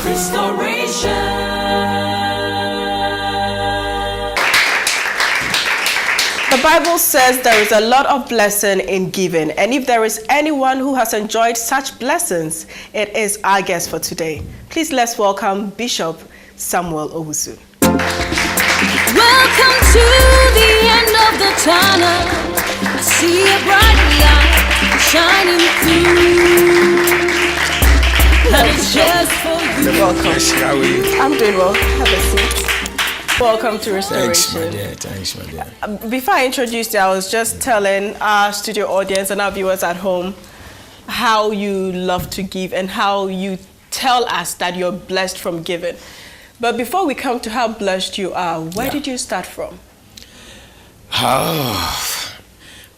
Restoration. The Bible says there is a lot of blessing in giving, and if there is anyone who has enjoyed such blessings, it is our guest for today. Please let's welcome Bishop Samuel Owusu. Welcome to the end of the tunnel. I see a bright light shining through, and it's just for you. Welcome. How are you? I'm doing well. Have a seat. Welcome to Restoration. Thanks, my dear. Thanks, my dear. Before I introduced you, I was just telling our studio audience and our viewers at home how you love to give and how you tell us that you're blessed from giving. But before we come to how blessed you are, where did you start from?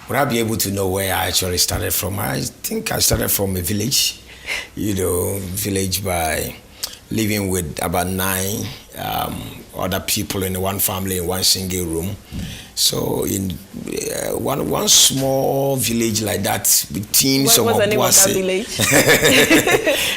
Would I be able to know where I actually started from? I think I started from a village, village by living with about 9 other people in one family in one single room. So in one small village like that, between some What's of the name of that Boise, village?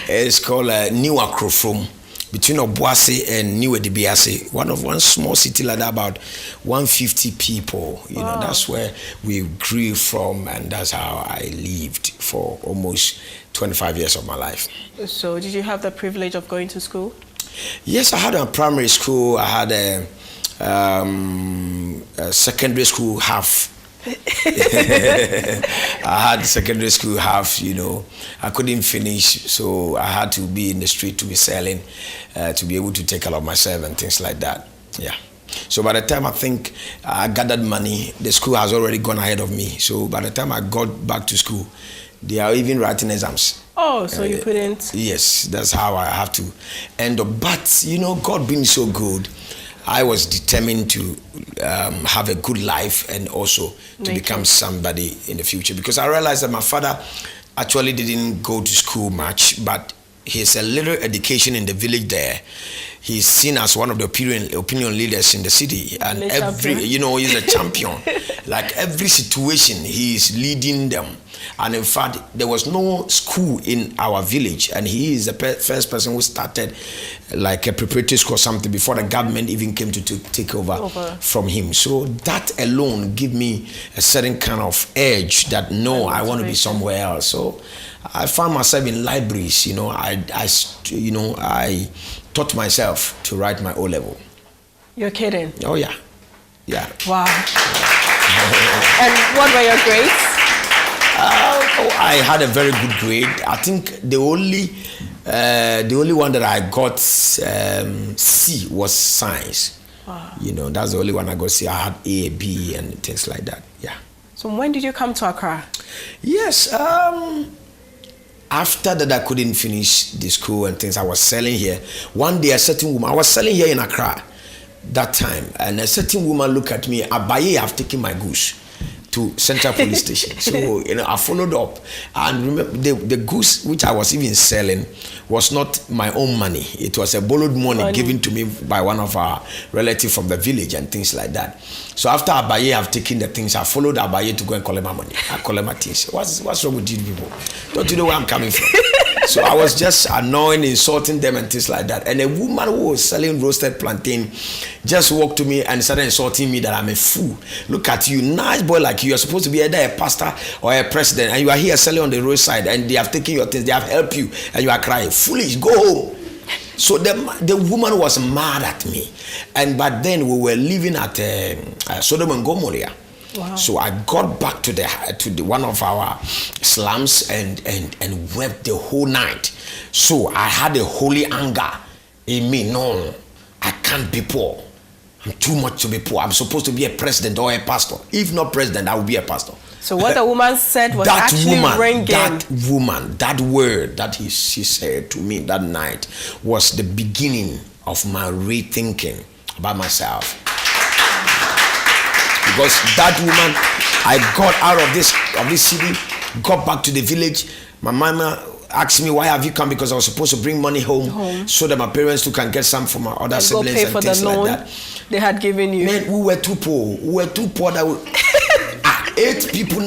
it's called New Akrofrom. Between Obuasi and New Edibiase, one small city like that, about 150 people. Wow. That's where we grew from, and that's how I lived for almost 25 years of my life. So did you have the privilege of going to school? Yes, I had a primary school. I had a secondary school half. I had secondary school half, I couldn't finish, so I had to be in the street to be selling, to be able to take care of myself and things like that. Yeah. So by the time I think I gathered money, the school has already gone ahead of me. So by the time I got back to school, they are even writing exams. Oh, so you couldn't? Yes, that's how I have to end up. But, God being so good, I was determined to have a good life and also to become somebody in the future, because I realized that my father actually didn't go to school much, but he's a little education in the village there. He's seen as one of the opinion leaders in the city, and he's a champion. Like every situation, he is leading them. And in fact, there was no school in our village, and he is the first person who started like a preparatory school or something before the government even came to take over from him. So that alone gave me a certain kind of edge that I want to be somewhere else. So I found myself in libraries. I taught myself to write my O-level. You're kidding? Oh yeah. Wow. And what were your grades? I had a very good grade. I think the only one that I got C was science. Wow. That's the only one I got C. I had A, B, and things like that. Yeah. So when did you come to Accra? Yes. After that, I couldn't finish the school and things. I was selling here. One day, a certain woman. I was selling here in Accra that time, and a certain woman looked at me. Abaye, I've taken my goose to Central Police Station. So, I followed up. And remember, the goose which I was even selling was not my own money. It was a borrowed money given to me by one of our relatives from the village and things like that. So after Abaye have taken the things, I followed Abaye to go and collect my money. I collect my things. What's wrong with you people? Don't you know where I'm coming from? So I was just annoying, insulting them and things like that. And a woman who was selling roasted plantain just walked to me and started insulting me that I'm a fool. Look at you, nice boy like you. You're supposed to be either a pastor or a president, and you are here selling on the roadside, and they have taken your things, they have helped you, and you are crying. Foolish, go home. So the woman was mad at me. But then we were living at Sodom and Gomorrah. Wow. So I got back to one of our slums and wept the whole night. So I had a holy anger in me. No, I can't be poor. I'm too much to be poor. I'm supposed to be a president or a pastor. If not president, I will be a pastor. So what the woman said was that word that she said to me that night was the beginning of my rethinking about myself. Because that woman, I got out of this city, got back to the village. My mama asked me, why have you come? Because I was supposed to bring money home so that my parents too can get some from my other siblings pay and for things the loan like that. They had given you. Man, we were too poor. That we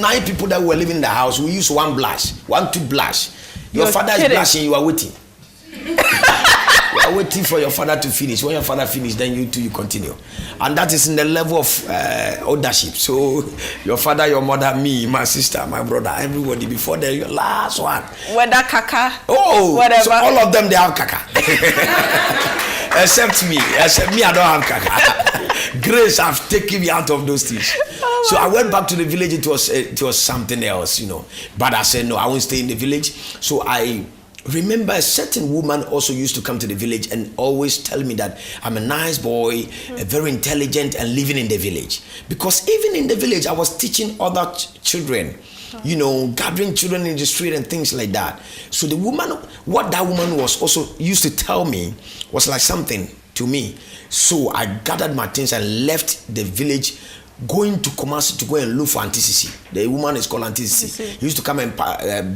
9 people that were living in the house. We used one to blush. Your father is blushing, you are waiting. waiting for your father to finish. When your father finish, then you continue. And that is in the level of ownership. So your father, your mother, me, my sister, my brother, everybody before the last one. Whether kaka. Oh, whatever. So all of them, they have kaka. Except me, I don't have kaka. Grace have taken me out of those things. Oh, so I went back to the village. It was something else, you know. But I said no, I won't stay in the village. So I remember a certain woman also used to come to the village and always tell me that I'm a nice boy, very intelligent, and living in the village. Because even in the village, I was teaching other children, you know, gathering children in the street and things like that. So the woman, what that woman was also used to tell me was like something to me. So I gathered my things and left the village, going to Kumasi to go and look for Auntie Sisi. The woman is called Auntie Sisi. He used to come and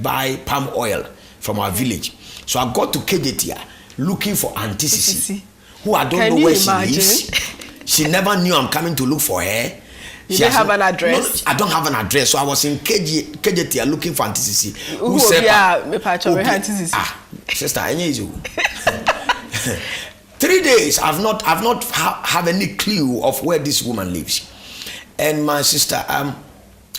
buy palm oil from our village. So I got to Kejetia looking for Auntie Sisi, who I don't know where she lives. She never knew I'm coming to look for her. You didn't have an address? No, I don't have an address. So I was in Kejetia looking for Auntie Sisi. Who said, Auntie Sisi? Sister, I need you. 3 days, I've not have any clue of where this woman lives. And my sister,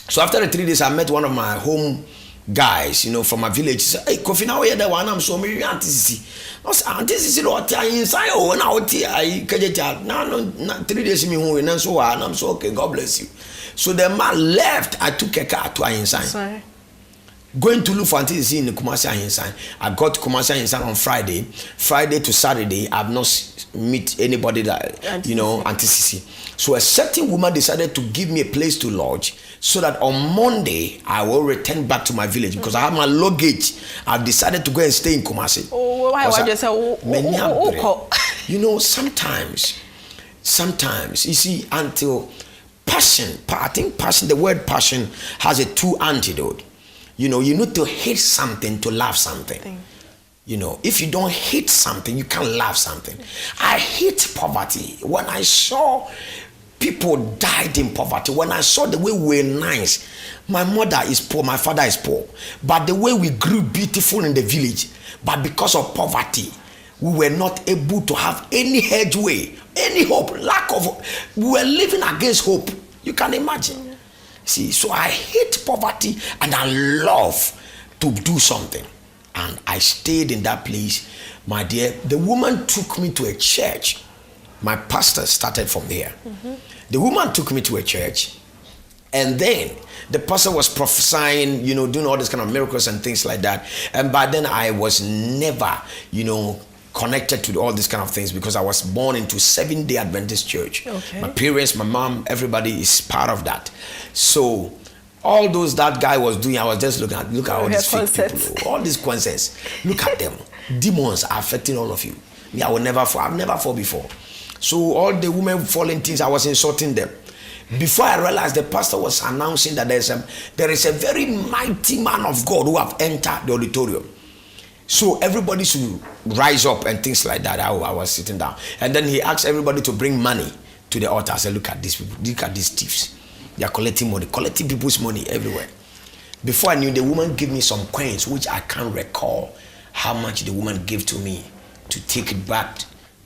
so after the 3 days, I met one of my home guys, you know, from my village. He said, "Hey, Kofi, now you're the one. I'm so maybe Auntie Sisi." I said, "Auntie Sisi, what are you inside? Oh, now I can't. No, 3 days me home, and so on. I'm so okay. God bless you." So the man left. I took a car to Ahinsan. Going to look for Auntie Sisi in the Kumasi Ahinsan. I got to Kumasi Ahinsan on Friday. Friday to Saturday, I've not meet anybody that Auntie Sisi. So a certain woman decided to give me a place to lodge, so that on Monday I will return back to my village because I have my luggage. I've decided to go and stay in Kumasi. Oh, why you say? You know, sometimes, you see, until passion. I think passion. The word passion has a two antidote. You know, you need to hate something to love something. You know, if you don't hate something, you can't love something. I hate poverty. When I saw people died in poverty, when I saw the way we were nice, my mother is poor, my father is poor, but the way we grew beautiful in the village, but because of poverty, we were not able to have any headway, any hope, lack of hope. We were living against hope. You can imagine. See, so I hate poverty and I love to do something. And I stayed in that place, my dear. The woman took me to a church. My pastor started from there. The woman took me to a church. And then the pastor was prophesying, you know, doing all these kind of miracles and things like that. And by then I was never, you know, connected to all these kind of things because I was born into Seventh-day Adventist church. Okay. My parents, my mom, everybody is part of that. So all those that guy was doing, I was just look at all these fake people, all these concepts. Look at them. Demons are affecting all of you. Me, I will never fall. I've never fall before. So all the women falling things, I was insulting them. Before I realized, the pastor was announcing that there is a very mighty man of God who have entered the auditorium. So everybody should rise up and things like that. I was sitting down. And then he asked everybody to bring money to the altar. I said, look at these people. Look at these thieves. They are collecting money, collecting people's money everywhere. Before I knew, the woman gave me some coins, which I can't recall how much the woman gave to me to take it back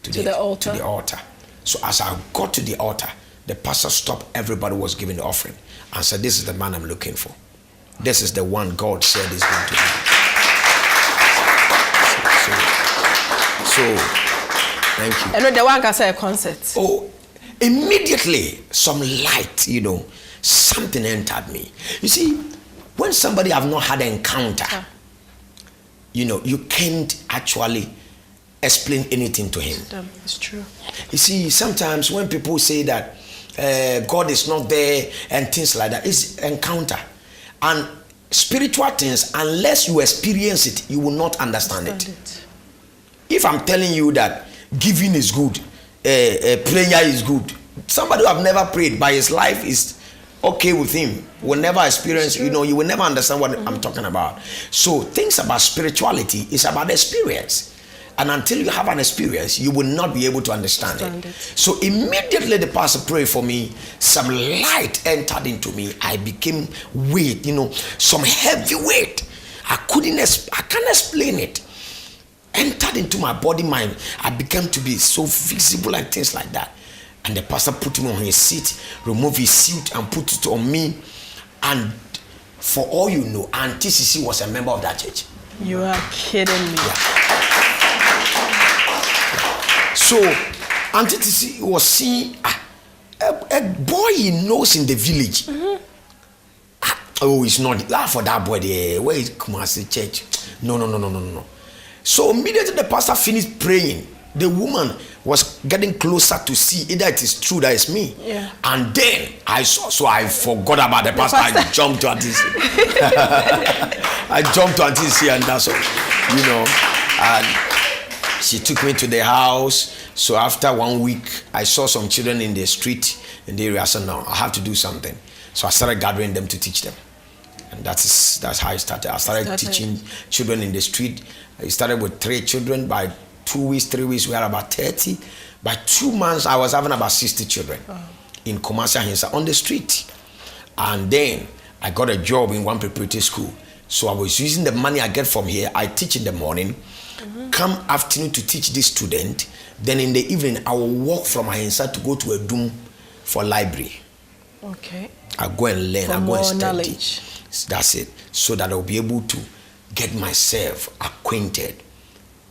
to the altar. So as I got to the altar, the pastor stopped everybody who was giving the offering and said, this is the man I'm looking for. This is the one God said is going to be. So thank you. And the one can say a concert. Oh, immediately some light, you know, something entered me. You see, when somebody have not had an encounter, you know, you can't actually explain anything to him. It's true. You see, sometimes when people say that God is not there and things like that, it's encounter. And spiritual things, unless you experience it, you will not understand it. If I'm telling you that giving is good, prayer is good, somebody who have never prayed, but his life is okay with him, will never experience, you know, you will never understand what I'm talking about. So things about spirituality is about experience. And until you have an experience, you will not be able to understand it. So immediately the pastor prayed for me, some light entered into me. I became weight, you know, some heavy weight. I can't explain it. entered into my body, mind. I began to be so visible and things like that. And the pastor put me on his seat, removed his suit and put it on me. And for all you know, Auntie Sisi was a member of that church. You are kidding me. Yeah. So Auntie Sisi was seeing a boy he knows in the village. Oh, it's not for that boy there. Where is Kumasi Church? No. So immediately the pastor finished praying, the woman was getting closer to see either it is true that it's me. Yeah. And then I saw, so I forgot about the pastor. I jumped to Auntie. I jumped to Auntie and that's all, you know. And she took me to the house. So after 1 week, I saw some children in the street in the area. I said, no, I have to do something. So I started gathering them to teach them. And that's how I started. I started teaching children in the street. I started with 3 children. By 2 weeks, 3 weeks, we had about 30. By 2 months, I was having about 60 children in Kumasi Ahinsa on the street. And then I got a job in one preparatory school. So I was using the money I get from here. I teach in the morning, come afternoon to teach this student. Then in the evening, I will walk from Ahinsa to go to a Doom for library. Okay. I go and learn. For I go more and study. knowledge. That's it. So that I'll be able to get myself acquainted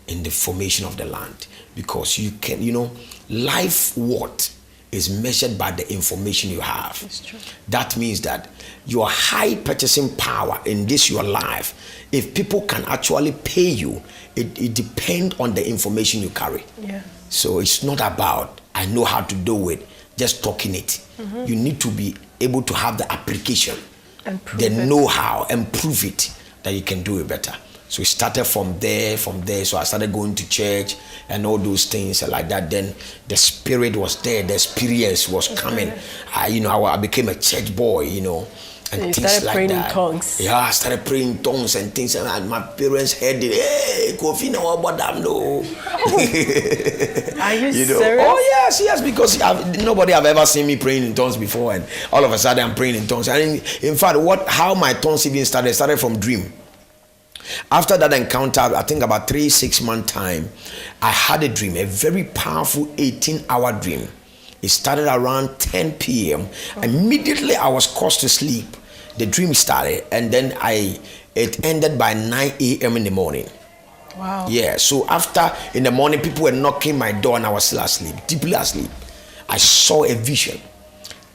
in the formation of the land. Because you can, you know, life what is measured by the information you have. That's true. That means that your high purchasing power in this your life, if people can actually pay you, it depends on the information you carry. Yeah. So it's not about I know how to do it, just talking it. You need to be able to have the application, And prove the it. know-how, and prove it that you can do it better. So it started from there. So I started going to church and all those things like that. Then the spirit was there, the experience was coming. I became a church boy, you know, and you things started like praying that. in tongues. Yeah, I started praying in tongues and things, and my parents heard it. Hey, Kofi, no, what them no. Are you You know? serious? Oh yes, because nobody have ever seen me praying in tongues before, and all of a sudden I'm praying in tongues. And in fact, how my tongues even started from dream. After that encounter, I think about 3-6 month time, I had a dream, a very powerful 18-hour dream. It started around 10 p.m. Immediately I was caused to sleep. The dream started, and then it ended by 9 a.m. in the morning. Wow. Yeah, so after in the morning, people were knocking my door and I was still asleep, deeply asleep. I saw a vision.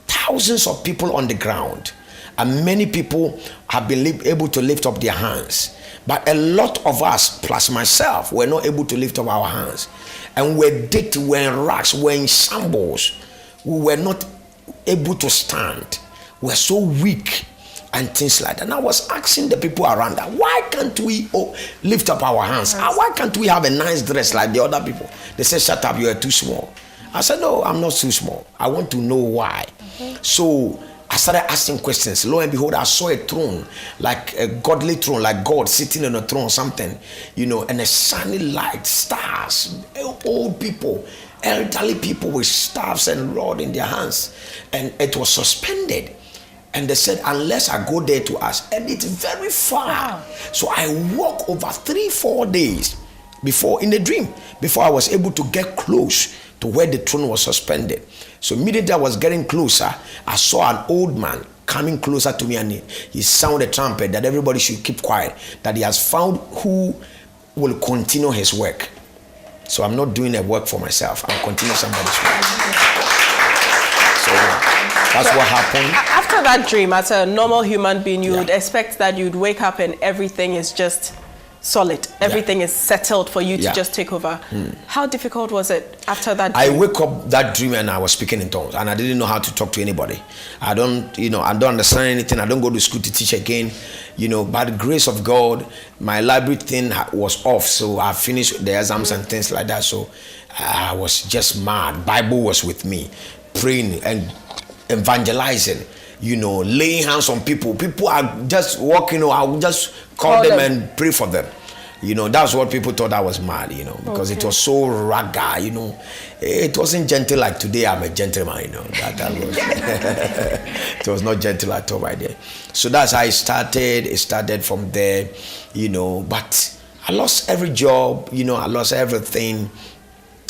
Thousands of people on the ground, and many people have been able to lift up their hands. But a lot of us, plus myself, were not able to lift up our hands. And we're dead, we're in racks, we're in shambles. We were not able to stand. We're so weak and things like that. And I was asking the people around that, why can't we lift up our hands? Why can't we have a nice dress like the other people? They said, shut up, you are too small. I said, no, I'm not too small. I want to know why. So I started asking questions. Lo and behold, I saw a throne, like a godly throne, like God sitting on a throne, something, you know, and a shining light, stars, old people, elderly people with staffs and rod in their hands. And it was suspended. And they said, unless I go there to ask, and it's very far. Wow. So I walked over 3-4 days in the dream, before I was able to get close to where the throne was suspended. So immediately I was getting closer, I saw an old man coming closer to me, and he sounded a trumpet that everybody should keep quiet, that he has found who will continue his work. So I'm not doing a work for myself, I'm continuing somebody's work. So that's what happened. After that dream, as a normal human being, you would Yeah. expect that you'd wake up and everything is just solid. Everything is settled for you to just take over. How difficult was it after that dream? I wake up that dream and I was speaking in tongues, and I didn't know how to talk to anybody. I don't understand anything. I don't go to school to teach again, by the grace of God, my library thing was off. So I finished the exams and things like that. So I was just mad. Bible was with me, praying and evangelizing, laying hands on people. People are just walking, I would just call them and pray for them. That's what people thought I was mad, because it was so raga, it wasn't gentle like today. I'm a gentleman, that was it was not gentle at all right there. So that's how it started. It started from there, but I lost every job, I lost everything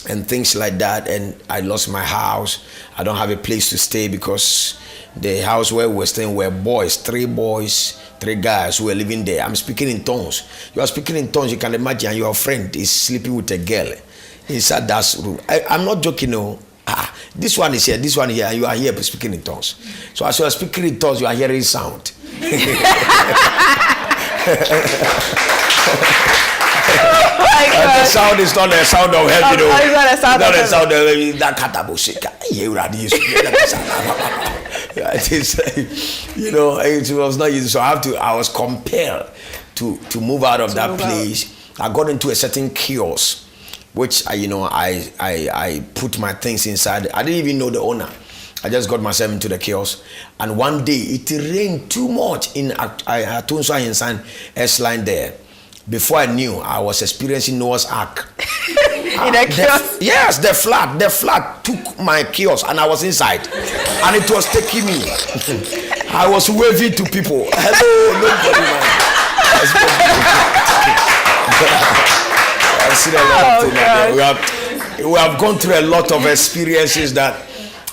and things like that. And I lost my house. I don't have a place to stay because the house where we were staying were three boys, three guys who were living there. I'm speaking in tongues. You are speaking in tongues, you can imagine your friend is sleeping with a girl inside that room. I'm not joking, no. This one is here, this one here, and you are here speaking in tongues. So as you are speaking in tongues, you are hearing sound. The sound is not the sound of heaven, It's not the sound of heaven. Not the sound of heaven. That katabushika. It is, it was not easy. So I was compelled to move out of that place. I got into a certain kiosk, which I put my things inside. I didn't even know the owner. I just got myself into the kiosk, and one day it rained too much in Atunso Hinsan S-line there. Before I knew, I was experiencing Noah's Ark. In a kiosk? Yes, the flood took my kiosk, and I was inside, and it was taking me. I was waving to people. Hello, nobody, man. We have gone through a lot of experiences that,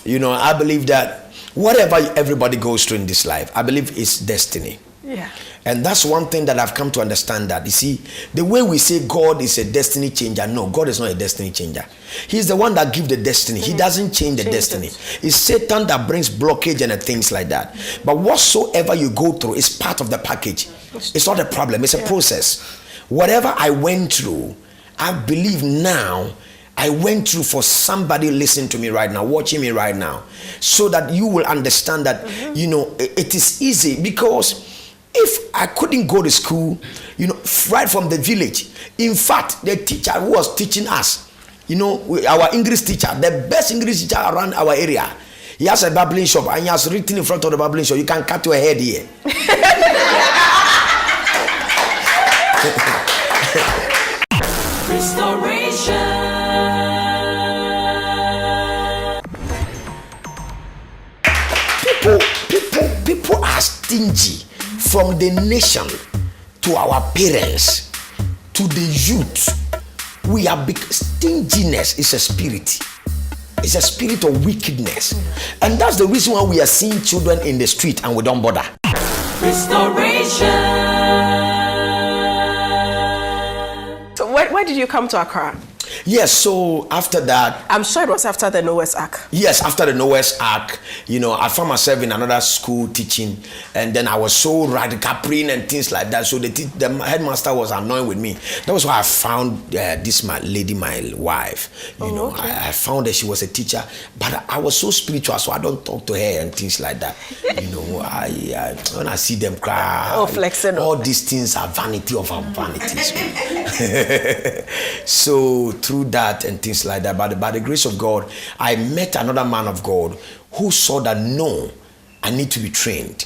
I believe that whatever everybody goes through in this life, I believe it's destiny. Yeah. And that's one thing that I've come to understand, that you see, the way we say God is a destiny changer, no, God is not a destiny changer. He's the one that gives the destiny. He doesn't change the destiny. It's Satan that brings blockage and things like that. But whatsoever you go through is part of the package. It's not a problem, it's a process. Whatever I went through, I believe now I went through for somebody listening to me right now, watching me right now, so that you will understand that it is easy. Because if I couldn't go to school, right from the village, in fact, the teacher who was teaching us, our English teacher, the best English teacher around our area, he has a barbering shop, and he has written in front of the barbering shop, you can cut your head here. Restoration. People are stingy, from the nation to our parents to the youth. We are stinginess is a spirit. It's a spirit of wickedness, and that's the reason why we are seeing children in the street and we don't bother. Restoration. So where did you come to Accra? Yes, so after that, I'm sure it was after the Noah's Ark. yes, after the Noah's Ark, I found myself in another school teaching, and then I was so radical praying and things like that. So the headmaster was annoyed with me. That was why I found this my wife. Okay. I found that she was a teacher, but I was so spiritual, so I don't talk to her and things like that. When I see them cry, flexing. All these things are vanity of our vanities. So through that and things like that, by the grace of God, I met another man of God who saw that no, I need to be trained.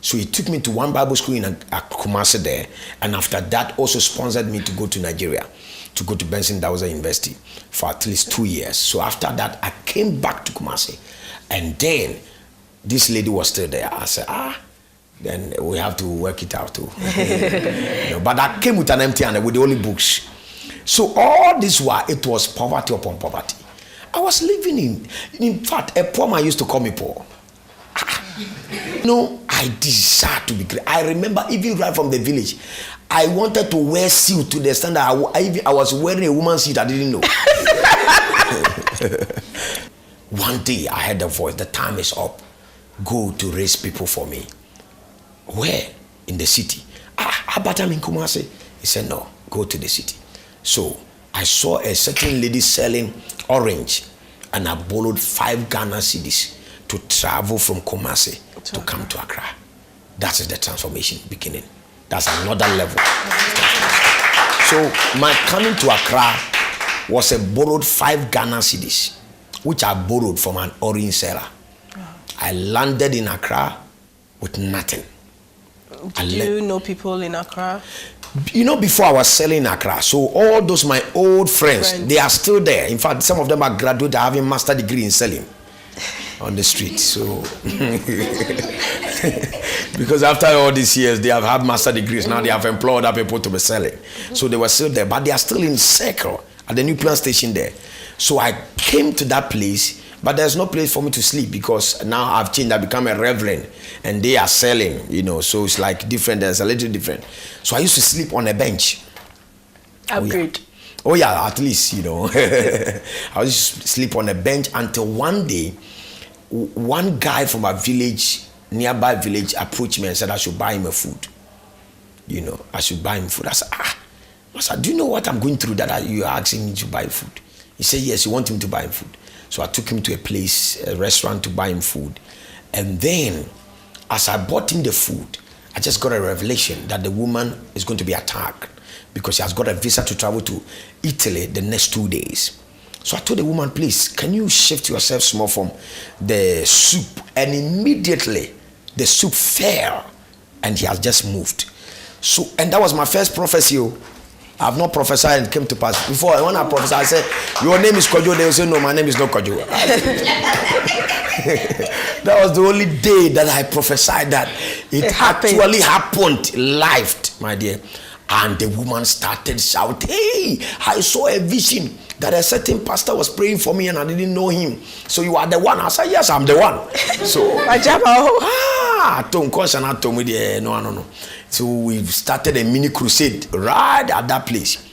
So he took me to one Bible school in Kumasi there, and after that also sponsored me to go to Nigeria, to go to Benson Dawson University for at least 2 years. So after that, I came back to Kumasi, and then this lady was still there. I said, then we have to work it out too. But I came with an empty hand, with the only books. So all this while, it was poverty upon poverty. I was living in fact, a poor man used to call me poor. I desire to be great. I remember even right from the village, I wanted to wear suit to the extent that I was wearing a woman's suit I didn't know. One day I heard the voice, the time is up. Go to raise people for me. Where? In the city. But I'm in Kumasi. He said, no, go to the city. So I saw a certain lady selling orange, and I borrowed 5 Ghana cedis to travel from Kumasi to come to Accra. That is the transformation beginning. That's another level. So my coming to Accra was a borrowed 5 Ghana cedis, which I borrowed from an orange seller. I landed in Accra with nothing. Did you know people in Accra? Before I was selling in Accra, so all those my old friends, they are still there. In fact, some of them are graduate, having master degree in selling. on the street. So because after all these years, they have had master degrees. Now they have employed other people to be selling. So they were still there, but they are still in circle at the new plant station there. So I came to that place, but there's no place for me to sleep because now I've changed. I become a reverend, and they are selling. So it's like different. There's a little different. So I used to sleep on a bench. Upgrade. Oh yeah, at least, I used to sleep on a bench until one day, one guy from a village, nearby village, approached me and said I should buy him a food. I should buy him food. I said, Master, do you know what I'm going through that you are asking me to buy food? He said, yes, you want him to buy him food. So I took him to a restaurant to buy him food. And then, as I bought him the food, I just got a revelation that the woman is going to be attacked because she has got a visa to travel to Italy the next 2 days. So I told the woman, please, can you shift yourself small from the soup? And immediately the soup fell and he has just moved. So, and that was my first prophecy. I have not prophesied and came to pass. Before, when I prophesied, I said, your name is Kojo. They will say, no, my name is not Kojo. That was the only day that I prophesied that it actually happened live, my dear. And the woman started shouting, hey, I saw a vision that a certain pastor was praying for me and I didn't know him. So you are the one. I said, yes, I'm the one. So, no. So we started a mini crusade right at that place.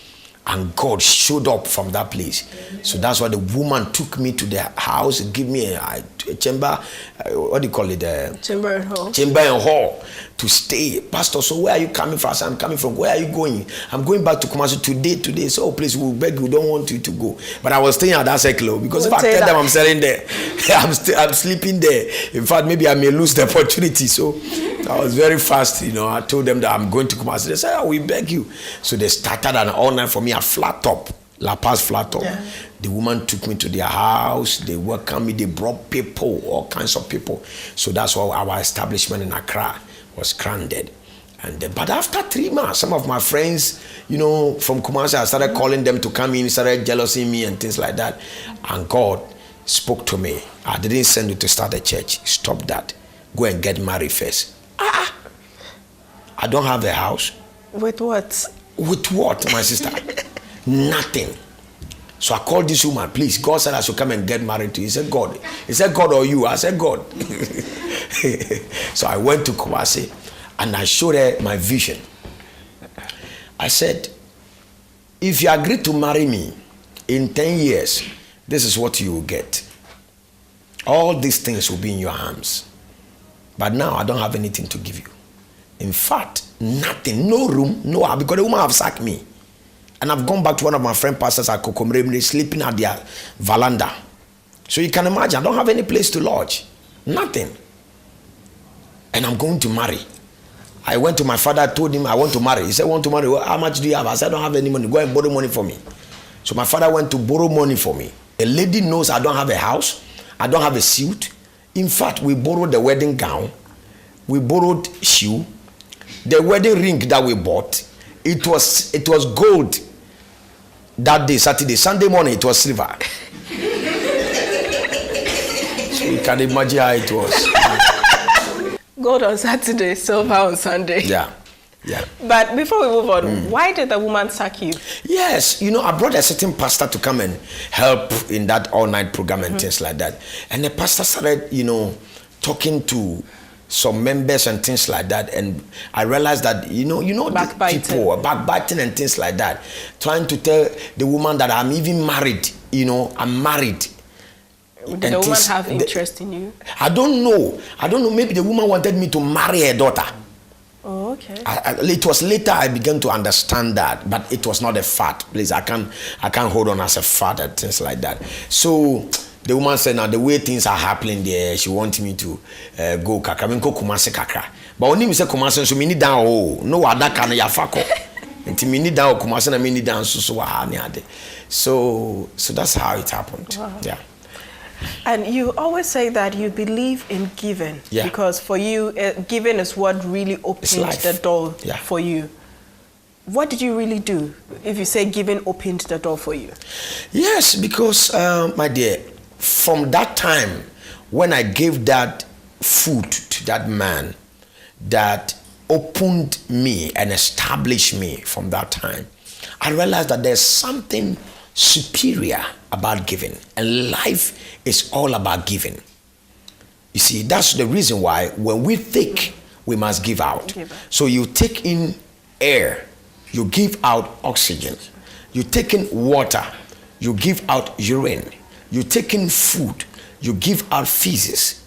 And God showed up from that place. So that's why the woman took me to the house and gave me a chamber, what do you call it? Chamber and hall. Chamber and hall to stay. Pastor, so where are you coming from? I said, I'm coming from. Where are you going? I'm going back to Kumasi today. So, please, we'll beg you, don't want you to go. But I was staying at that circle because if I tell them I'm selling there, I'm sleeping there. In fact, maybe I may lose the opportunity. So I was very fast, I told them that I'm going to Kumasi. They said, we beg you. So they started an all night for me, a flat top, La Paz flat top. Yeah. The woman took me to their house. They welcomed me. They brought people, all kinds of people. So that's why our establishment in Accra was grounded. But after 3 months, some of my friends, from Kumasi, I started calling them to come in, started jealousing me and things like that. And God spoke to me. I didn't send you to start a church. Stop that. Go and get married first. I don't have a house. With what? With what, my sister? Nothing. So I called this woman, please. God said I should come and get married to you. He said, God. He said, God or you? I said, God. So I went to Kumasi and I showed her my vision. I said, if you agree to marry me in 10 years, this is what you will get. All these things will be in your hands. But now I don't have anything to give you. In fact, nothing, no room, no house, because the woman have sacked me. And I've gone back to one of my friend pastors at Kokomremre, sleeping at their veranda. So you can imagine, I don't have any place to lodge. Nothing. And I'm going to marry. I went to my father, told him I want to marry. He said, want to marry? Well, how much do you have? I said, I don't have any money. Go and borrow money for me. So my father went to borrow money for me. A lady knows I don't have a house. I don't have a suit. In fact, we borrowed the wedding gown. We borrowed shoe. The wedding ring that we bought, it was gold that day, Saturday. Sunday morning, it was silver. So you can imagine how it was. Gold on Saturday, silver on Sunday. Yeah. But before we move on, why did the woman sack you? Yes, I brought a certain pastor to come and help in that all-night program and things like that. And the pastor started, talking to some members and things like that, and I realized that backbiting. People backbiting and things like that, trying to tell the woman that I'm even married. I'm married. Did the woman have interest in you? I don't know. Maybe the woman wanted me to marry her daughter. Oh, okay. It was later I began to understand that, but it was not a fact. Please, I can't hold on as a fact and things like that. So the woman said, now the way things are happening there, she wants me to go kakra. I mean, go Kumasi kakra. But when you say Kumasi, so me need down no other kind of yafako. And me need down Kumasi na me need down so that's how it happened. Wow. Yeah. And you always say that you believe in giving, because for you, giving is what really opened the door for you. What did you really do if you say giving opened the door for you? Yes, because, my dear, from that time, when I gave that food to that man, that opened me and established me from that time, I realized that there's something superior about giving, and life is all about giving. You see, that's the reason why when we take, we must give out. So you take in air, you give out oxygen. You take in water, you give out urine. You take in food, you give out feces.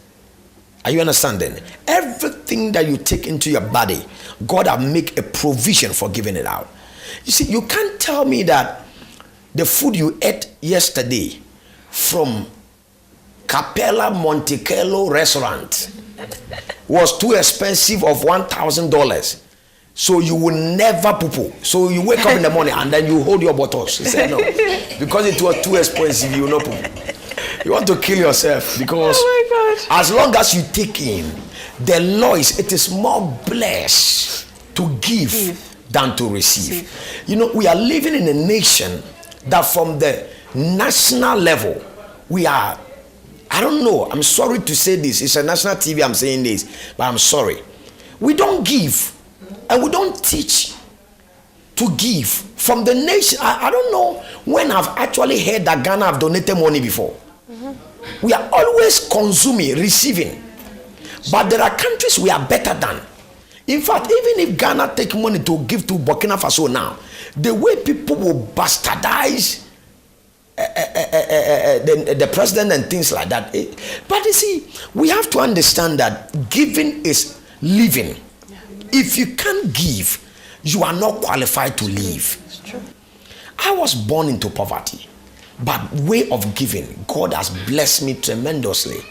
Are you understanding? Everything that you take into your body, God will make a provision for giving it out. You see, you can't tell me that the food you ate yesterday from Capella Monte Carlo restaurant was too expensive of $1,000. So you will never poo-poo. So you wake up in the morning and then you hold your bottles. You say no. Because it was too expensive, you will not poo-poo. You want to kill yourself because as long as you take in, the law is, it is more blessed to give than to receive. You know, we are living in a nation that from the national level, we are, I don't know, I'm sorry to say this, it's a national TV I'm saying this, but I'm sorry. We don't give and we don't teach to give from the nation. I don't know when I've actually heard that Ghana have donated money before. We are always consuming, receiving, but there are countries we are better than. In fact, even if Ghana take money to give to Burkina Faso now, the way people will bastardize the president and things like that. But you see, we have to understand that giving is living. If you can't give, you are not qualified to live. It's true. I was born into poverty, but way of giving, God has blessed me tremendously.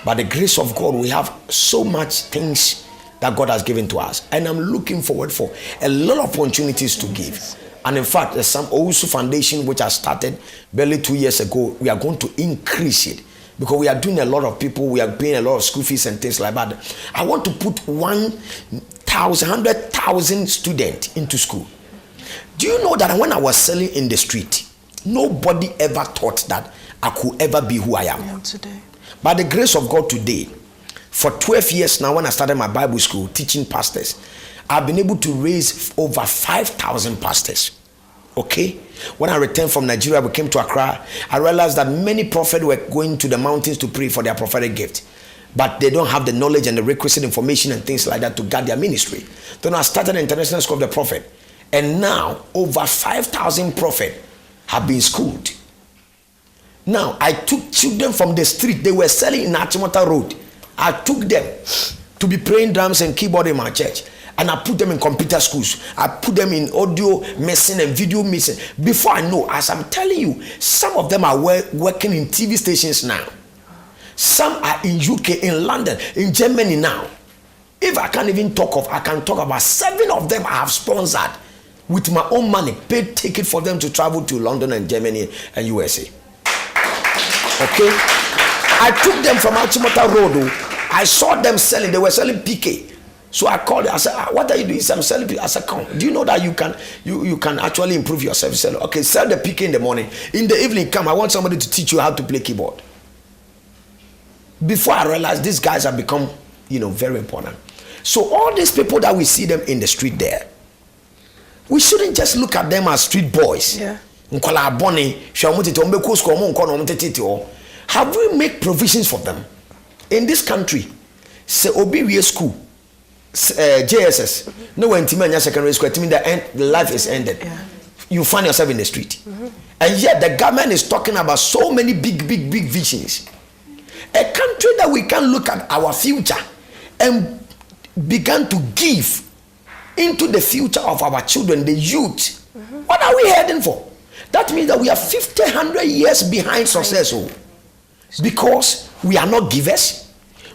By the grace of God, we have so much things that God has given to us, and I'm looking forward for a lot of opportunities to give. And in fact, there's some Owusu Foundation which I started barely 2 years ago. We are going to increase it because we are doing a lot of people. We are paying a lot of school fees and things like that. I want to put 100,000 students into school. Do you know that when I was selling in the street, nobody ever thought that I could ever be who I am today? By the grace of God today, for 12 years now, when I started my Bible school teaching pastors, I've been able to raise over 5,000 pastors. Okay? When I returned from Nigeria, we came to Accra. I realized that many prophets were going to the mountains to pray for their prophetic gift, but they don't have the knowledge and the requisite information and things like that to guide their ministry. Then I started the International School of the Prophet, and now over 5,000 prophets have been schooled. Now, I took children from the street. They were selling in Achimota Road. I took them to be playing drums and keyboard in my church. And I put them in computer schools. I put them in audio mixing and video mixing. Before I know, as I'm telling you, some of them are working in TV stations now. Some are in UK, in London, in Germany now. If I can't even talk of, I can talk about 7 of them I have sponsored with my own money, paid ticket for them to travel to London and Germany and USA. Okay? I took them from Achimota Road. I saw them selling. They were selling PK. So I called them. I said, what are you doing? I'm selling PK. I said, come. Do you know that you can actually improve yourself? He said, okay, sell the PK in the morning. In the evening, come. I want somebody to teach you how to play keyboard. Before I realized these guys have become, very important. So all these people that we see them in the street there, we shouldn't just look at them as street boys. Yeah. Have we made provisions for them? In this country, say Obi school, JSS, no one in secondary school, the life is ended. Yeah. You find yourself in the street. And yet the government is talking about so many big visions. A country that we can look at our future and begin to give into the future of our children, the youth. What are we heading for? That means that we are 50, 100 years behind success. Because we are not givers.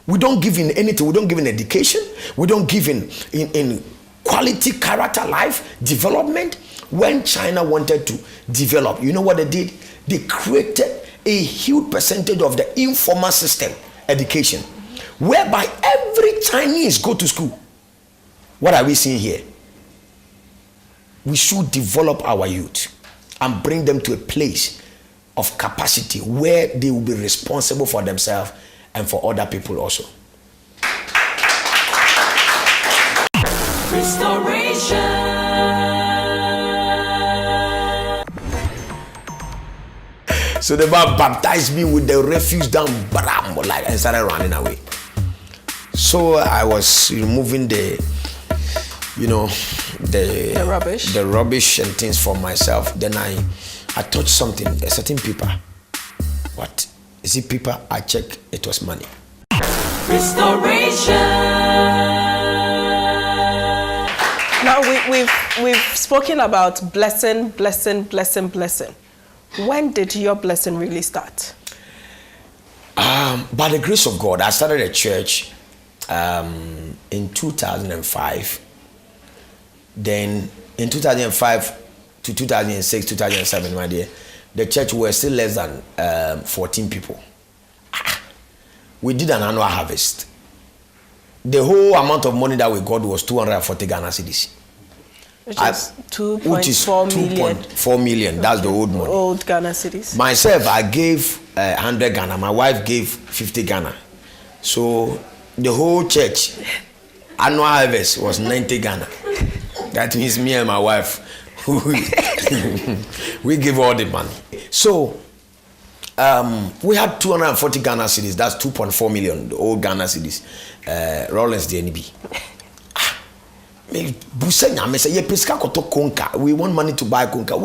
We don't give in anything. We don't give in education. We don't give in quality character life development. When China wanted to develop, you know what they did? They created a huge percentage of the informal system education, whereby every Chinese go to school. What are we seeing here? We should develop our youth and bring them to a place of capacity where they will be responsible for themselves and for other people also. Restoration. So the man baptized me with the refuse down, bam, like, and started running away. So I was removing the rubbish and things for myself. Then I touched something, a certain paper. What? Is it paper? I checked, it was money. Restoration. Now we've spoken about blessing. When did your blessing really start? By the grace of God, I started a church in 2005. Then in 2005 to 2006, 2007, my dear, the church were still less than 14 people. We did an annual harvest. The whole amount of money that we got was 240 Ghana cedis. Which is 2.4 million. 2.4 million. That's the old money. Old Ghana cedis. Myself, I gave 100 Ghana. My wife gave 50 Ghana. So the whole church annual harvest was 90 Ghana. That means me and my wife, we give all the money. So we had 240 Ghana cedis. That's 2.4 million. The old Ghana cedis. Rollins DNB. We want money to buy konka.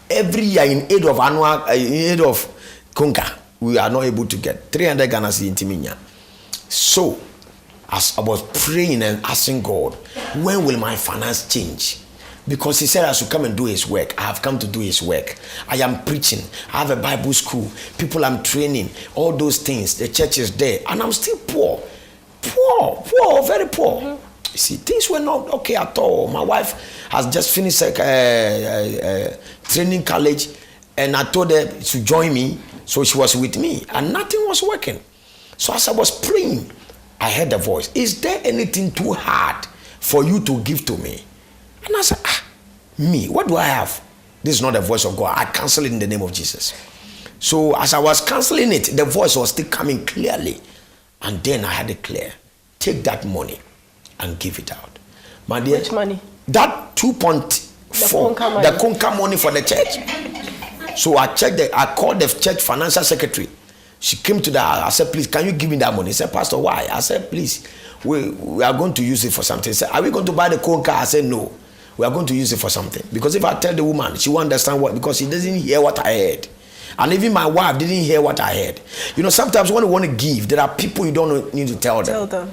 Every year in aid of konka, we are not able to get 300 Ghana cedis in Timinya. So, as I was praying and asking God, when will my finance change? Because he said I should come and do his work. I have come to do his work. I am preaching. I have a Bible school. People I'm training. All those things. The church is there. And I'm still poor. Poor, very poor. Mm-hmm. You see, things were not okay at all. My wife has just finished training college, and I told her to join me, so she was with me, and nothing was working. So as I was praying, I heard a voice. Is there anything too hard for you to give to me? And I said, me, what do I have? This is not the voice of God. I cancel it in the name of Jesus. So as I was canceling it, the voice was still coming clearly. And then I had it clear. Take that money and give it out. My dear. Which money? That 2.4, the Konka money for the church. So I called the church financial secretary. She came to the house. I said, please, can you give me that money? He said, Pastor, why? I said, please, we are going to use it for something. He said, are we going to buy the Konka? I said, no. We are going to use it for something. Because if I tell the woman, she won't understand what, because she doesn't hear what I heard. And even my wife didn't hear what I heard. You know, sometimes when you want to give, there are people you don't need to tell them.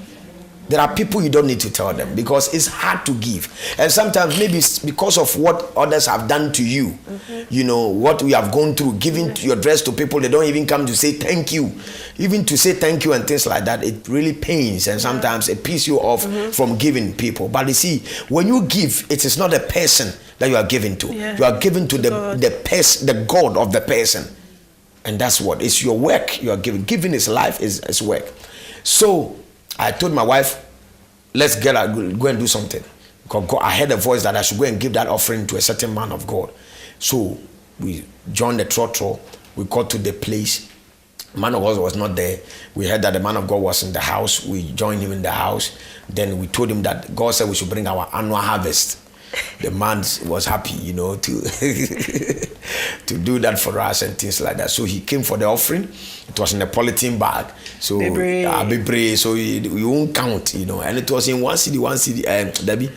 There are people you don't need to tell them because it's hard to give. And sometimes maybe it's because of what others have done to you. Mm-hmm. You know, what we have gone through, giving your dress to people, they don't even come to say thank you. Even to say thank you and things like that, it really pains and sometimes it pisses you off from giving people. But you see, when you give, it is not a person that you are giving to. Yeah. You are giving to the God of the person. And that's what, it's your work you are giving. Giving is life, is work. So I told my wife, let's go and do something. Because I heard a voice that I should go and give that offering to a certain man of God. So we joined the trotro. We got to the place. Man of God was not there. We heard that the man of God was in the house. We joined him in the house. Then we told him that God said we should bring our annual harvest. The man was happy, you know, to to do that for us and things like that. So he came for the offering. It was in a polythene bag. So so we won't count, you know. And it was in one city, Debbie.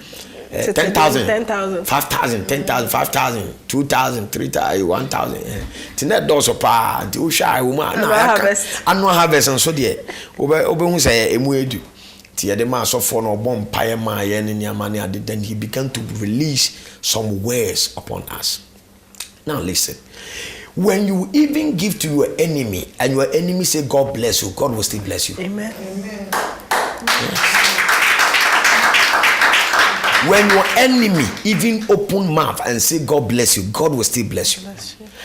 10,000, 5,000, 10,000, 5,000, 2,000, 3,000, 1,000. Tonight doors are pa. Annual harvest. Annual harvest and so there. Obe say emuedu. Then he began to release some words upon us. Now listen. When you even give to your enemy and your enemy say God bless you, God will still bless you. Amen. Amen. Yes. When your enemy even open mouth and say God bless you, God will still bless you.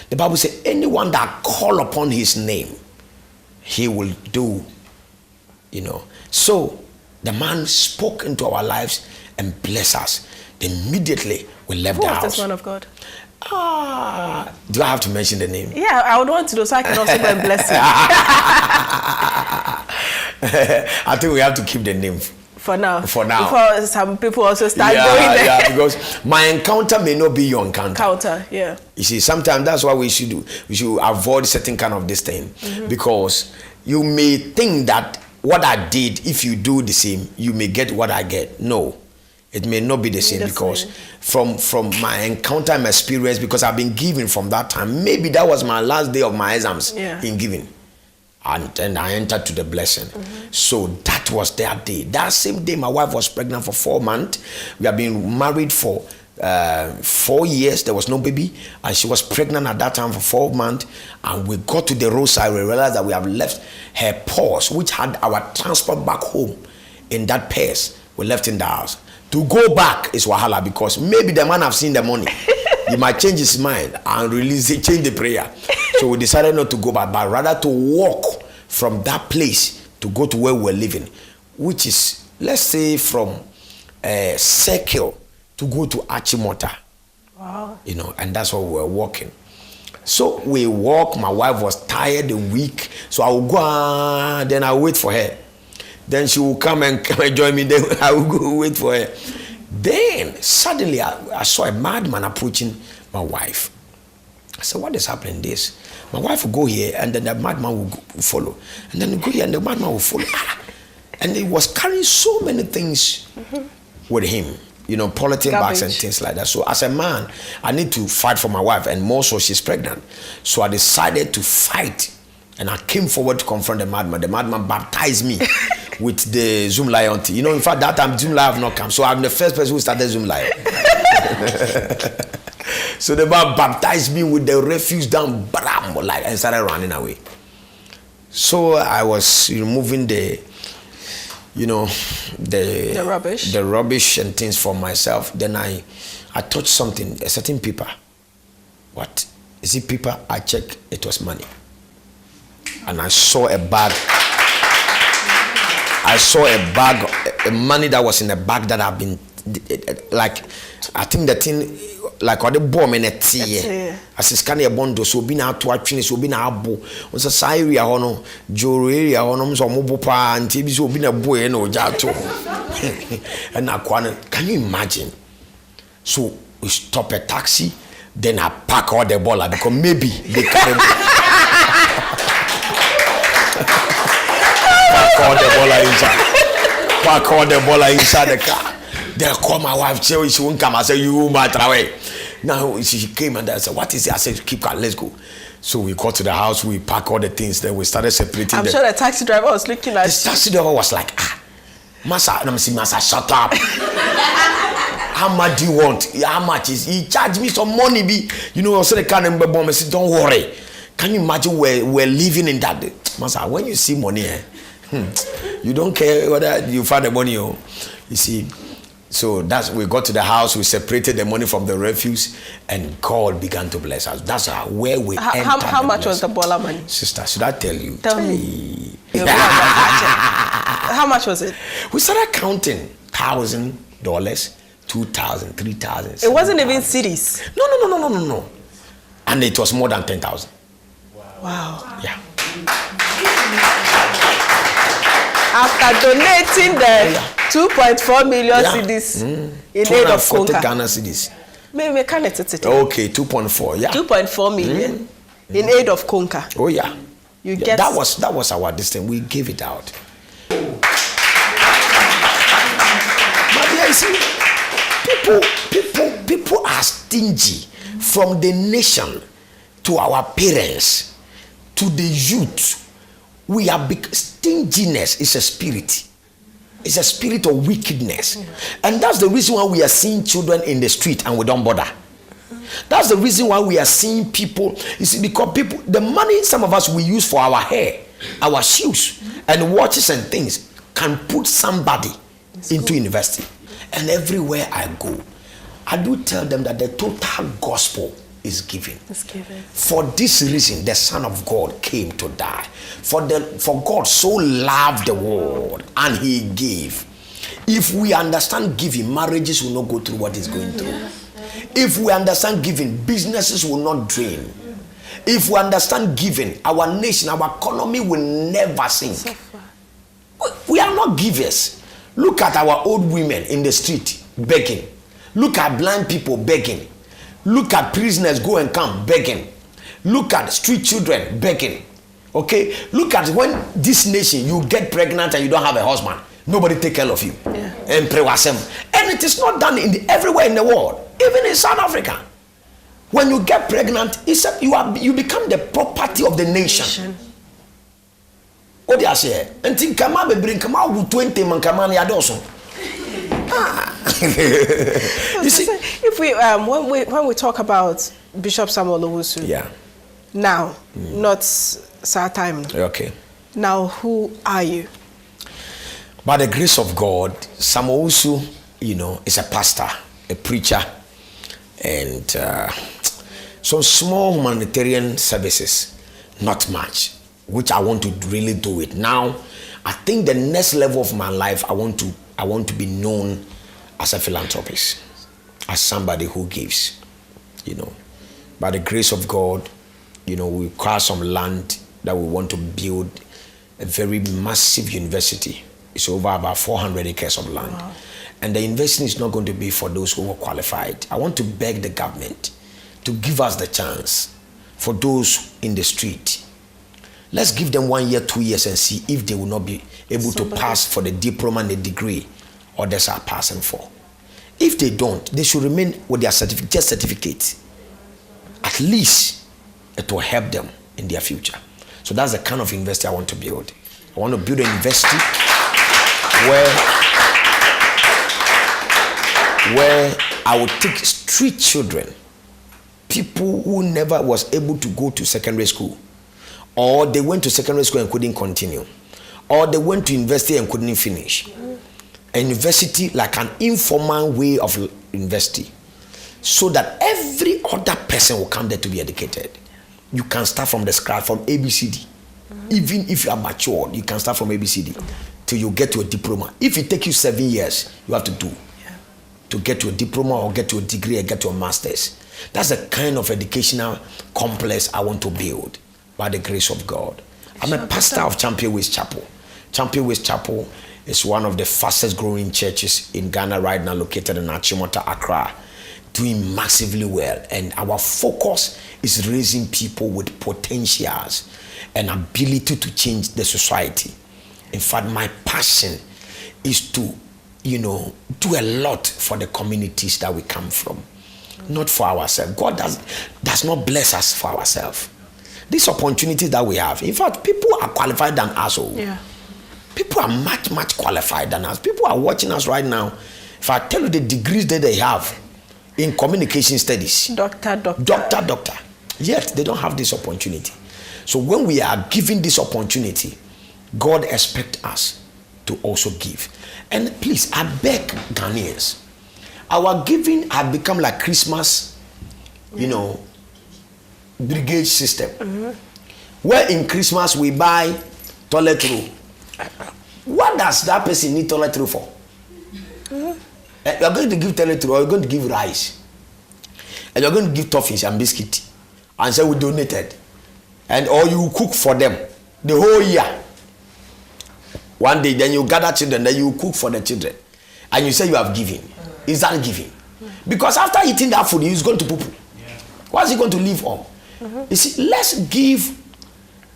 The Bible says anyone that call upon his name, he will do, you know. So the man spoke into our lives and blessed us. Immediately we left the house. Who was this man of God? Do I have to mention the name? Yeah, I would want to know so I can also go and bless him. I think we have to keep the name. For now. Before some people also start going there. Yeah, because my encounter may not be your encounter. Yeah. You see, sometimes that's why we should avoid certain kind of this thing. Because you may think that what I did, if you do the same, you may get what I get. No. It may not be the same because from my encounter and my experience, because I've been giving from that time, maybe that was my last day of my exams in giving. And then I entered to the blessing. So that was that day. That same day, my wife was pregnant for 4 months. We have been married for 4 years. There was no baby. And she was pregnant at that time for 4 months. And we got to the roadside. We realized that we have left her purse, which had our transport back home in that purse. We left in the house. To go back is wahala because maybe the man have seen the money. He might change his mind and change the prayer. So we decided not to go back, but rather to walk from that place to go to where we're living, which is, let's say, from Circle to go to Achimota. Wow. You know, and that's what we were walking. So we walk. My wife was tired, weak. So I will go, then I'll wait for her. Then she will come and join me. Then I will go wait for her. Then suddenly I saw a madman approaching my wife. I said, what is happening this? My wife will go here and then the madman will follow. And then go here and the madman will follow. And he was carrying so many things with him. You know, polythene bags and things like that. So as a man, I need to fight for my wife, and more so she's pregnant. So I decided to fight. And I came forward to confront the madman. The madman baptized me with the Zoom Lion tea. You know, in fact, that time Zoom Lion have not come. So I'm the first person who started Zoom Lion. So the man baptized me with the refuse down, bam, like, and started running away. So I was removing the rubbish and things for myself. Then I touched something, a certain paper. What? Is it paper? I checked, it was money. And I saw a bag. Money that was in a bag that had been, like, I think the thing, like, what the bomb in a tea. As a scanner bondo, so be now to watching, so be now abo. On the side area, hono, Joe area, on some mobile pa, and TV, so be a boy, no jato. And now, can you imagine? So we stop a taxi, then I pack all the baller because maybe they can. Pack all the baller inside the car. Then I call my wife, she won't come. I said, you matter away. Now she came and I said, what is it? I said, keep calm, let's go. So we got to the house, we pack all the things, then we started separating. I'm sure the taxi driver was looking at you. The taxi driver was like, Massa, shut up. How much do you want? How much is he charged me some money? You know, so the car number bomb. I said, don't worry. Can you imagine we're living in that? Massa, when you see money, you don't care whether you find the money or you see. So we got to the house, we separated the money from the refuse, and God began to bless us. That's where we entered. How much was the baller money? Sister, should I tell you? Tell me. How much was it? We started counting $1,000, $2,000, $3,000. It wasn't even cities. No. And it was more than 10,000. Wow. Yeah. After donating the 2.4 million cedis in aid of Konka. Ghana cedis. Maybe can it. Okay, 2.4. Yeah. 2.4 million in aid of Konka. Oh yeah. You get that was our distance. We gave it out. But yeah, you see, people are stingy, from the nation to our parents to the youth. We are stinginess is a spirit. It's a spirit of wickedness. And that's the reason why we are seeing children in the street and we don't bother. That's the reason why we are seeing people. You see, because people, the money some of us we use for our hair, our shoes, and watches and things can put somebody into university. And everywhere I go, I do tell them that the total gospel is given. For this reason, the Son of God came to die. For God so loved the world and he gave. If we understand giving, marriages will not go through what is going through. If we understand giving, businesses will not drain. If we understand giving, our nation, our economy will never sink. We are not givers. Look at our old women in the street begging. Look at blind people begging. Look at prisoners go and come begging. Look at street children begging. Okay? Look at when this nation, you get pregnant and you don't have a husband. Nobody take care of you. Yeah. And it is not done everywhere in the world, even in South Africa. When you get pregnant, you become the property of the nation. What do you say? And think come out bring come out with 20 man come on yadoso. You see, if we when we talk about Bishop Samuel Owusu, yeah. Now, not sad time. Okay. Now, who are you? By the grace of God, Samuel Owusu, is a pastor, a preacher, and some small humanitarian services, not much, which I want to really do it. Now, I think the next level of my life, I want to be known as a philanthropist, as somebody who gives, By the grace of God, we acquire some land that we want to build a very massive university. It's over about 400 acres of land. Wow. And the investment is not going to be for those who are qualified. I want to beg the government to give us the chance for those in the street. Let's give them 1 year, 2 years and see if they will not be able to pass for the diploma and the degree others are passing for. If they don't, they should remain with their certificate. At least it will help them in their future. So that's the kind of university I want to build. I want to build a university where I would take street children, people who never was able to go to secondary school, or they went to secondary school and couldn't continue, or they went to university and couldn't finish. A university like an informal way of university, so that every other person will come there to be educated. You can start from the scratch, from ABCD. Even if you are matured, you can start from ABCD till you get to a diploma. If it takes you 7 years, you have to do to get to a diploma or get to a degree or get to a master's. That's the kind of educational complex I want to build by the grace of God. I'm a pastor of Champion Ways Chapel. Champion Ways Chapel is one of the fastest growing churches in Ghana right now, located in Achimota, Accra, doing massively well. And our focus is raising people with potentials and ability to change the society. In fact, my passion is to, do a lot for the communities that we come from, not for ourselves. God does not bless us for ourselves. These opportunities that we have, in fact, people are qualified than us. Yeah. People are much, much qualified than us. People are watching us right now. If I tell you the degrees that they have in communication studies, doctor, yet they don't have this opportunity. So when we are given this opportunity, God expects us to also give. And please, I beg Ghanaians, our giving has become like Christmas, brigade system. Where in Christmas we buy toilet roll. What does that person need toilet roll for? You are going to give toilet roll, or you're going to give rice, and you're going to give toffees and biscuit, and say we donated, and or you cook for them the whole year. One day, then you gather children, then you cook for the children, and you say you have given. Is that giving? Because after eating that food, he's going to poo-poo. What's he going to live on? You see, let's give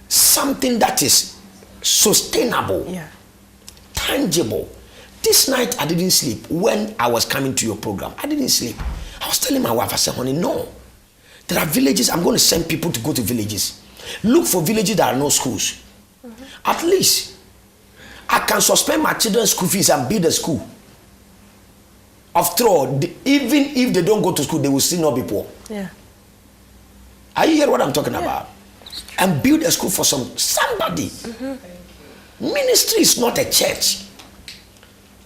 something that is sustainable, tangible. This night I didn't sleep. When I was coming to your program, I didn't sleep. I was telling my wife, I said, honey, no. There are villages. I'm going to send people to go to villages. Look for villages that are no schools. At least I can suspend my children's school fees and build a school. After all, even if they don't go to school, they will still not be poor. Yeah. Are you hearing what I'm talking about? And build a school for somebody. Ministry is not a church.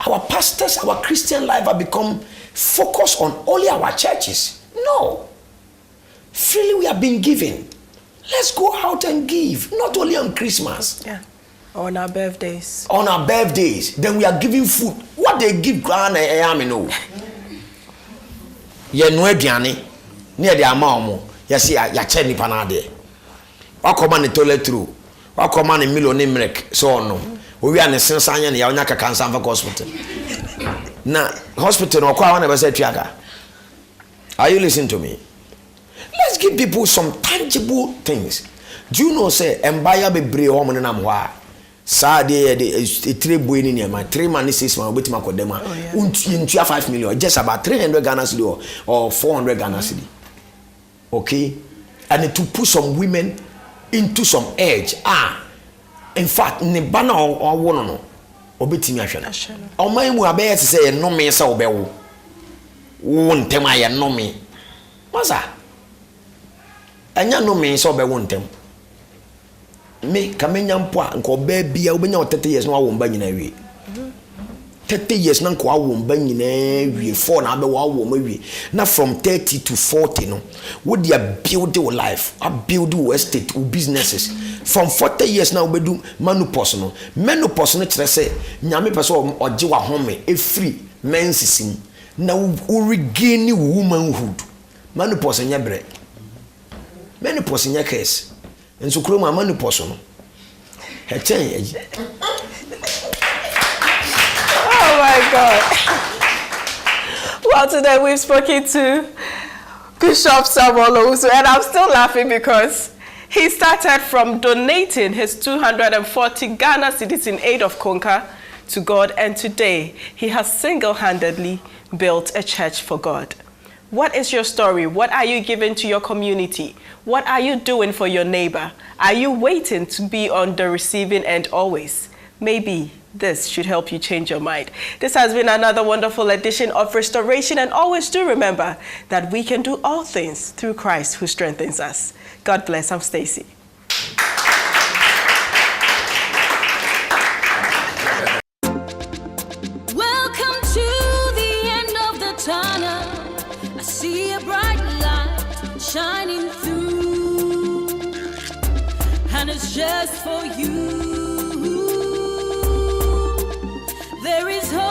Our pastors, our Christian life have become focused on only our churches. No. Freely we have been given. Let's go out and give, not only on Christmas. Yeah. On our birthdays. On our birthdays. Then we are giving food. What they give, ye no aduane ne ye de ama omo ye se ya che nipa na de wakoma ne toilet through wakoma ne milo ne milk so no owi ane sensan ye ne ya onya kaka nsan fa hospital na hospital no kwa wana be say tuaka. Are you listening to me? Let's give people some tangible things. Do you know say embaya bebre ho mo nam ho a saa de 3 boy ni ne ma 3 man 6 man obetima kodema untu 5 million just about 300 Ghana cedi or 400 Ghana cedi. Okay? And to put some women into some edge. In fact, ne bana o wono no obetimi ahwe na. Oman mu abe se say no me sa obewo. Wo ntem aye no me. Masa. Anya no me sa obewo ntem. Me kamenya mpo a nko ba bia obenya 30 years na wawo mba nyina wie. 30 years na nko wawo mba nyina wie 4 na abe wawo ma wie. Na from 30 to 40 no, wo dia build your life, a build your estate, your businesses. From 40 years now we do menopause no. Menopause no kire say nyame pese oje wa home e free mensisim na wo regain womanhood. Menopause nya bre. Menopause nya case. Enso kuro ma menopause no. Oh my God. Well, today we've spoken to Bishop Samuel Owusu, and I'm still laughing because he started from donating his 240 Ghana cedis in aid of Konka to God, and today he has single-handedly built a church for God. What is your story? What are you giving to your community? What are you doing for your neighbor? Are you waiting to be on the receiving end always? Maybe this should help you change your mind. This has been another wonderful edition of Restoration, and always do remember that we can do all things through Christ who strengthens us. God bless. I'm Stacy. Welcome to the end of the tunnel. I see a bright light shining through, and it's just for you. There is hope.